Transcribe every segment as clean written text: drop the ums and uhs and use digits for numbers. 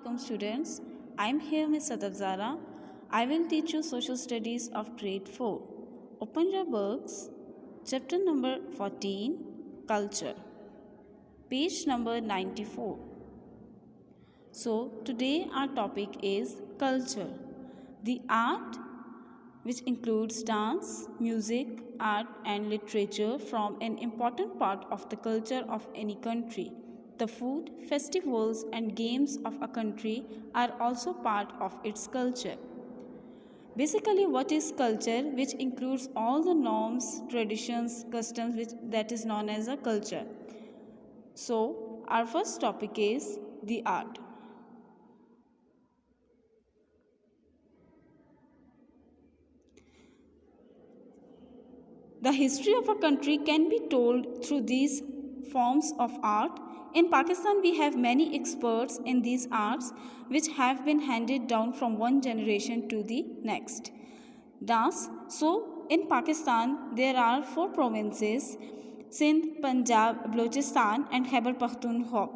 alaikum students. I'm here Ms. Sadafzara. I will teach you social studies of grade 4. Open your books. Chapter number 14, Culture. Page number 94. So today our topic is culture. The art which includes dance, music, art and literature form an important part of the culture of any country. The food, festivals and games of a country are also part of its culture. Basically, what is culture? Which includes all the norms, traditions, customs that is known as a culture. So, our first topic is the art. The history of a country can be told through these forms of art. In Pakistan, we have many experts in these arts which have been handed down from one generation to the next. Dance. So, in Pakistan, there are 4 provinces: Sindh, Punjab, Balochistan and Khyber Pakhtunkhwa.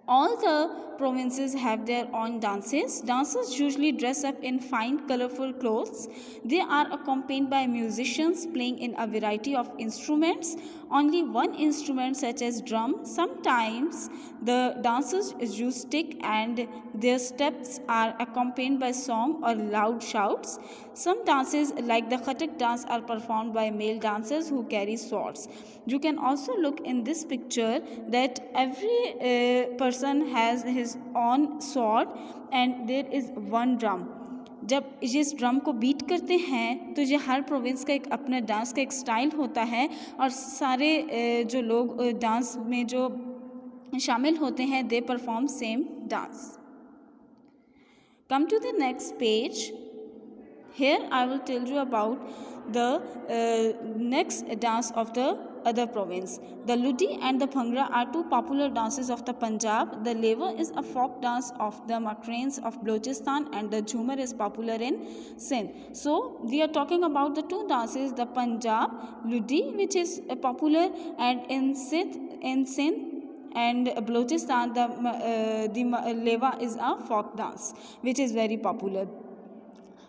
All the provinces have their own dances. Dancers usually dress up in fine, colorful clothes. They are accompanied by musicians playing in a variety of instruments. Only one instrument, such as drum. Sometimes the dancers use stick and their steps are accompanied by song or loud shouts. Some dances, like the Khatak dance, are performed by male dancers who carry swords. You can also look in this picture that every person has his own sword and there is one drum. जब इस drum को beat करते हैं तो ये हर province का एक अपना डांस का एक स्टाइल होता है और सारे जो लोग डांस में जो शामिल होते हैं they perform same dance. Come to the next page. Here I will tell you about the next dance of the other province. The Ludi and the Bhangra are 2 popular dances of the Punjab. The Lever is a folk dance of the Makrains of Balochistan and the Jhumar is popular in Sindh. So we are talking about the 2 dances, the Punjab Ludi, which is popular, and in Sindh and Balochistan the Leva is a folk dance which is very popular.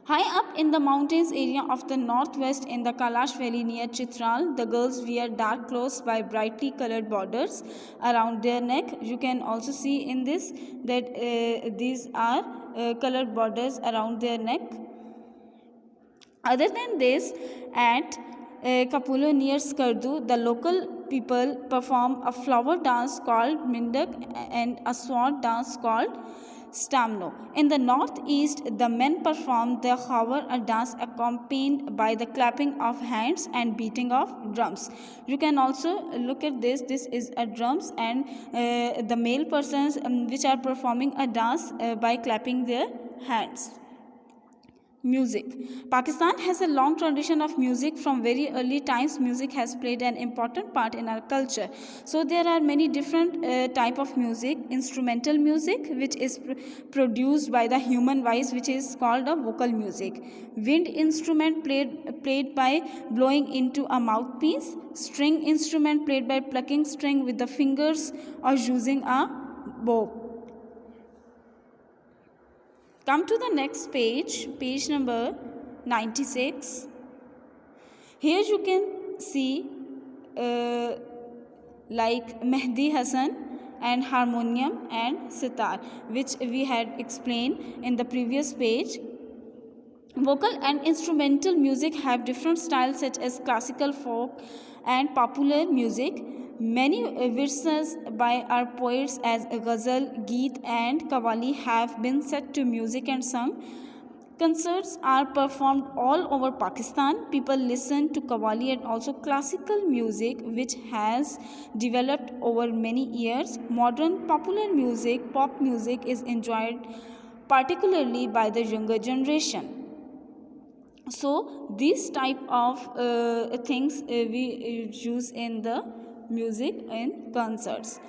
High up in the mountains area of the northwest in the Kailash Valley near Chitral, the girls wear dark clothes by brightly colored borders around their neck. You can also see in this that these are colored borders around their neck. Other than this, at Kapulo near Skardu, the local people perform a flower dance called Mindak and a sword dance called Stamno. In the northeast, the men perform the Khawar, a dance accompanied by the clapping of hands and beating of drums. You can also look at this. This is a drums and the male persons which are performing a dance by clapping their hands. Music. Pakistan has a long tradition of music. From very early times, music has played an important part in our culture. So there are many different type of music. Instrumental music, which is produced by the human voice, which is called a vocal music. Wind instrument played by blowing into a mouthpiece. String instrument played by plucking string with the fingers or using a bow. Come to the next page, page number 96. Here you can see like Mehdi Hassan and harmonium and sitar, which we had explained in the previous page. Vocal and instrumental music have different styles such as classical, folk and popular music. Many verses by our poets as Ghazal, Geet and Qawwali have been set to music and sung. Concerts are performed all over Pakistan. People listen to Qawwali and also classical music which has developed over many years. Modern popular music, pop music is enjoyed particularly by the younger generation. So these type of things we use in the music in concerts.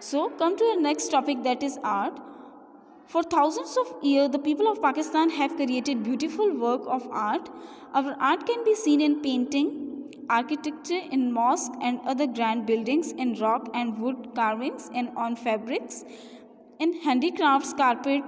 So come to the next topic, that is art. For thousands of years, the people of Pakistan have created beautiful work of art. Our art can be seen in painting, architecture, in mosques and other grand buildings, in rock and wood carvings, and on fabrics. in handicrafts, carpet,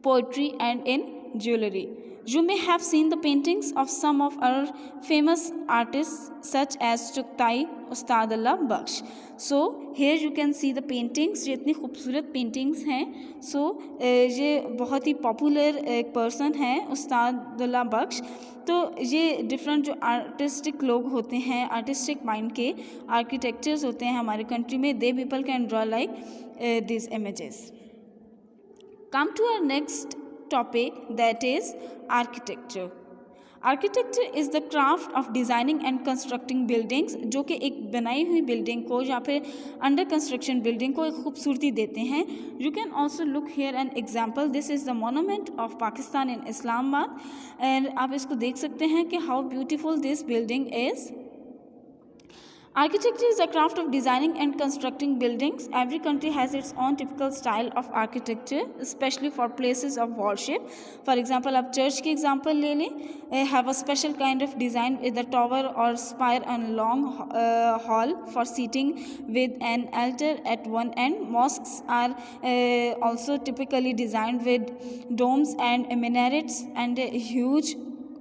poetry, and in jewelry. You may have seen the paintings of some of our famous artists such as Chughtai Ustad Allah Bakhsh. So here you can see the paintings. ये इतनी खूबसूरत paintings हैं. So ये बहुत ही popular एक person है उस्ताद अल्लाह बख्श. तो ये डिफरेंट जो आर्टिस्टिक लोग होते हैं, आर्टिस्टिक माइंड के आर्किटेक्चर्स होते हैं हमारे कंट्री में, they people can draw like this images. Come to our next topic, that is architecture. Architecture is the craft of designing and constructing buildings, जो कि एक बनाई हुई बिल्डिंग को या फिर अंडर कंस्ट्रक्शन बिल्डिंग को एक खूबसूरती देते हैं. You can also look here an example. This is the monument of Pakistan in Islamabad, and आप इसको देख सकते हैं कि how beautiful this building is. Architecture is the craft of designing and constructing buildings. Every country has its own typical style of architecture, especially for places of worship. For example, आप church की example ले लें, have a special kind of design with a tower or spire and long hall for seating with an altar at one end. Mosques are also typically designed with domes and minarets and huge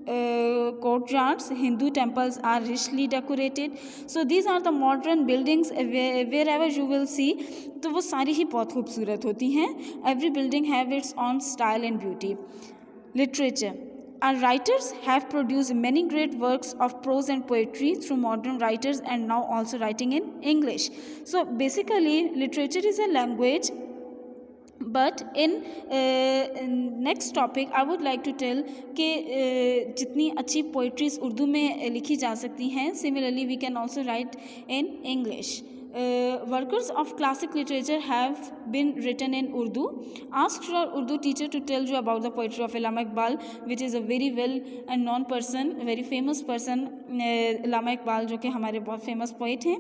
courtyards. Hindu temples are richly decorated. So these are the modern buildings wherever you will see. तो वो सारी ही बहुत खूबसूरत होती हैं. Every building have its own style and beauty. Literature. Our writers have produced many great works of prose and poetry through modern writers and now also writing in English. So basically literature is a language. But in next topic I would like to tell कि जितनी अच्छी poetries Urdu में लिखी जा सकती हैं, similarly we can also write in English. Workers of classic literature have been written in Urdu. Ask your Urdu teacher to tell you about the poetry of Allama Iqbal, which is a very well and known person, very famous person, Allama Iqbal, जो कि हमारे बहुत famous poet हैं.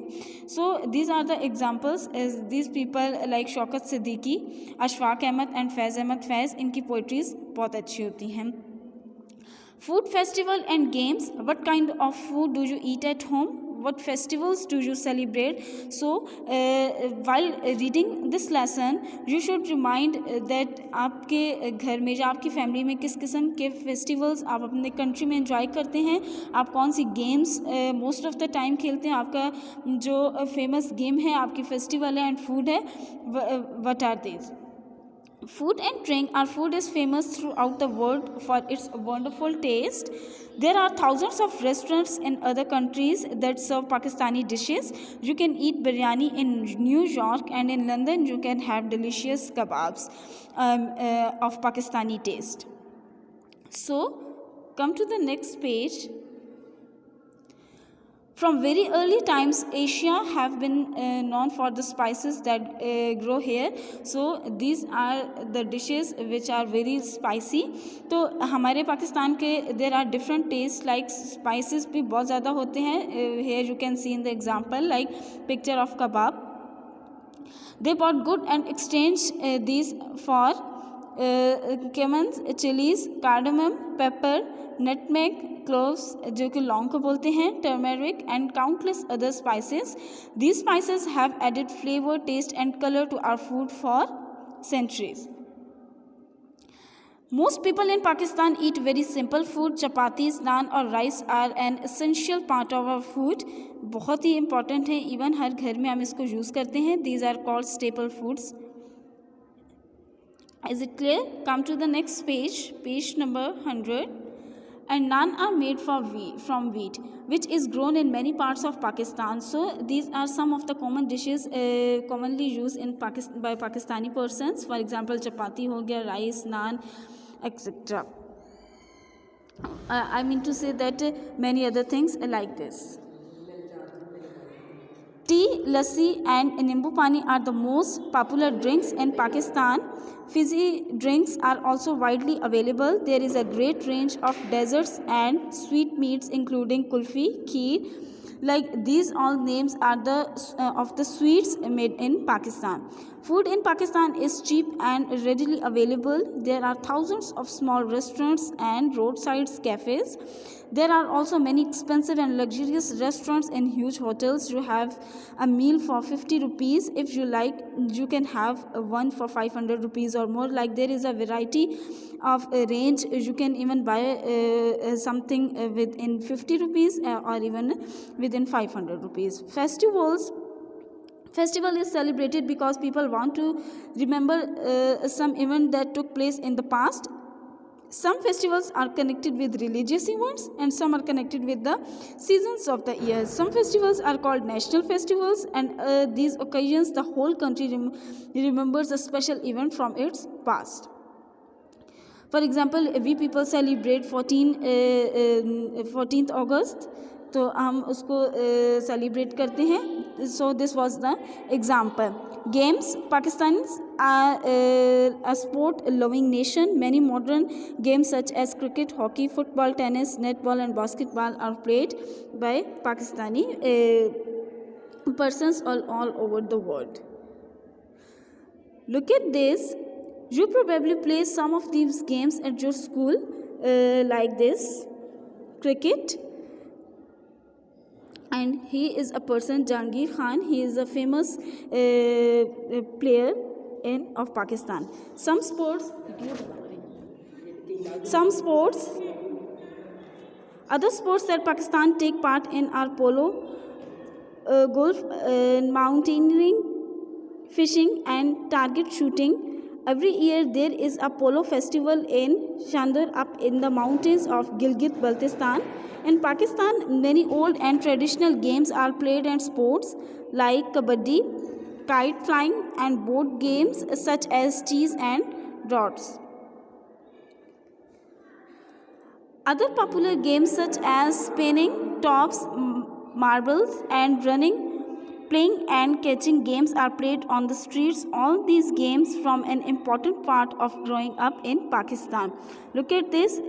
So these are the examples. As these people like Shaukat Siddiqui, Ashfaq Ahmed and Faiz Ahmed Faiz, इनकी poetries बहुत अच्छी होती हैं. Food, festival and games. What kind of food do you eat at home? What festivals do you celebrate? So while reading this lesson you should remind that आपके घर में या आपकी फैमिली में किस किस्म के फेस्टिवल्स आप अपने कंट्री में एंजॉय करते हैं, आप कौन सी games most of the time खेलते हैं, आपका जो फेमस गेम है, आपकी फेस्टिवल है एंड फूड है, what are these. Food and drink. Our food is famous throughout the world for its wonderful taste. There are thousands of restaurants in other countries that serve Pakistani dishes. You can eat biryani in New York, and in London you can have delicious kebabs of Pakistani taste. So come to the next page. From very early times, Asia have been known for the spices that grow here. So these are the dishes which are very spicy. तो हमारे पाकिस्तान के there are different tastes, like spices भी बहुत ज़्यादा होते हैं. Here you can see in the example like picture of kebab. They bought good and exchanged these for cumin, chilies, cardamom, pepper, nutmeg, cloves जो कि लौंग को बोलते हैं, turmeric and countless other spices. These spices have added flavor, taste and color to our food for centuries. Most people in Pakistan eat very simple food. Chapatis, naan और rice are an essential part of our food. बहुत ही important है, even हर घर में हम इसको use करते हैं. These are called staple foods. Is it clear? Come to the next page, page number 100. And naan are made from wheat, which is grown in many parts of Pakistan. So these are some of the common dishes commonly used in by Pakistani persons. For example, chapati हो गया, rice, naan, etc. I mean to say that many other things like this. Tea, lassi and nimbu pani are the most popular drinks in Pakistan. Fizzy drinks are also widely available. There is a great range of desserts and sweetmeats including kulfi, kheer. Like these all names are of the sweets made in Pakistan. Food in Pakistan is cheap and readily available. There are thousands of small restaurants and roadside cafes. There are also many expensive and luxurious restaurants and huge hotels. You have a meal for 50 rupees. If you like, you can have one for 500 rupees or more. Like, there is a variety of range. You can even buy something within 50 rupees or even within 500 rupees. Festival is celebrated because people want to remember some event that took place in the past. Some festivals are connected with religious events and some are connected with the seasons of the year. Some festivals are called national festivals, and these occasions the whole country remembers a special event from its past. For example, we people celebrate 14th August, तो हम उसको celebrate करते हैं. So this was the example. Games. Pakistanis are a sport-loving nation. Many modern games such as cricket, hockey, football, tennis, netball, and basketball are played by Pakistani persons all over the world. Look at this. You probably play some of these games at your school, like this: cricket. And he is a person, Jahangir Khan. He is a famous player of Pakistan. Some sports, other sports that Pakistan take part in are polo, golf, mountaineering, fishing, and target shooting. Every year there is a polo festival in Chandar up in the mountains of Gilgit-Baltistan. In Pakistan, many old and traditional games are played, and sports like kabaddi, kite flying, and board games such as chess and draughts. Other popular games such as spinning tops, marbles, and running, playing and catching games are played on the streets. All these games form an important part of growing up in Pakistan. Look at this.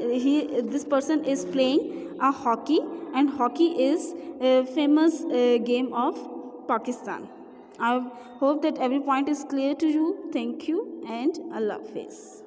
This person is playing a hockey, and hockey is a famous game of Pakistan. I hope that every point is clear to you. Thank you and Allah Hafiz.